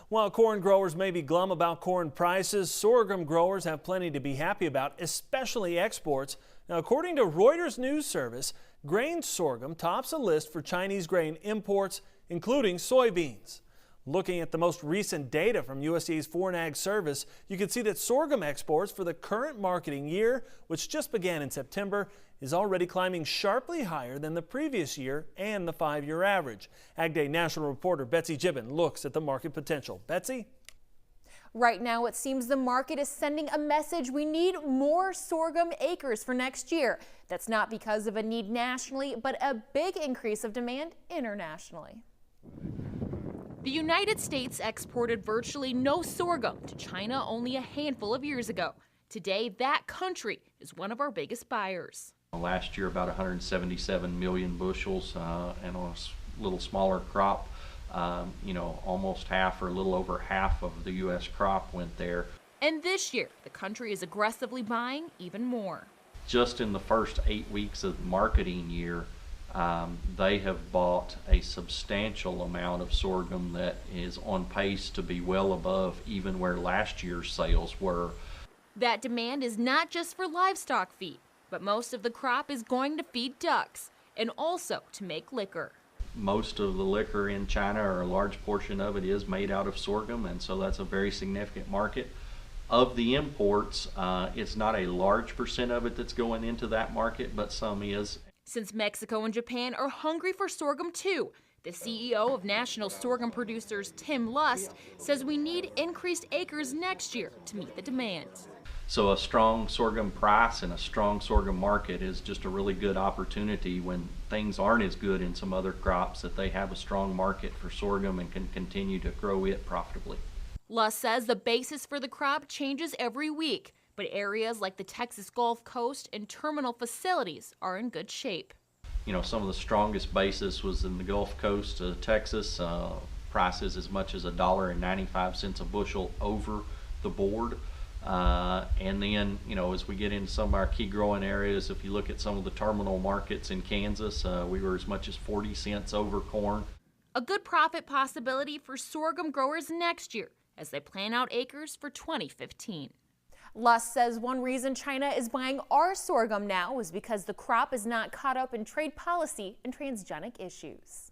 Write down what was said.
While corn growers may be glum about corn prices, sorghum growers have plenty to be happy about, especially exports. Now, according to Reuters News Service, grain sorghum tops a list for Chinese grain imports, including soybeans. Looking at the most recent data from USDA's Foreign Ag Service, you can see that sorghum exports for the current marketing year, which just began in September, is already climbing sharply higher than the previous year and the 5-year average. AgDay national reporter Betsy Gibbon looks at the market potential. Betsy? Right now, it seems the market is sending a message we need more sorghum acres for next year. That's not because of a need nationally, but a big increase of demand internationally. The United States exported virtually no sorghum to China only a handful of years ago. Today, that country is one of our biggest buyers. Last year, about 177 million bushels, and on a little smaller crop, almost half or a little over half of the U.S. crop went there. And this year, the country is aggressively buying even more. Just in the first 8 weeks of the marketing year, they have bought a substantial amount of sorghum that is on pace to be well above even where last year's sales were. That demand is not just for livestock feed, but most of the crop is going to feed ducks and also to make liquor. Most of the liquor in China, or a large portion of it, is made out of sorghum, and so that's a very significant market. Of the imports, it's not a large percent of it that's going into that market, but some is. Since Mexico and Japan are hungry for sorghum too, the CEO of National Sorghum Producers, Tim Lust, says we need increased acres next year to meet the demand. So a strong sorghum price and a strong sorghum market is just a really good opportunity when things aren't as good in some other crops, that they have a strong market for sorghum and can continue to grow it profitably. Lust says the basis for the crop changes every week, but areas like the Texas Gulf Coast and terminal facilities are in good shape. Some of the strongest basis was in the Gulf Coast of Texas. Prices as much as $1.95 a bushel over the board. And then, as we get into some of our key growing areas, if you look at some of the terminal markets in Kansas, we were as much as 40 cents over corn. A good profit possibility for sorghum growers next year as they plan out acres for 2015. Lust says one reason China is buying our sorghum now is because the crop is not caught up in trade policy and transgenic issues.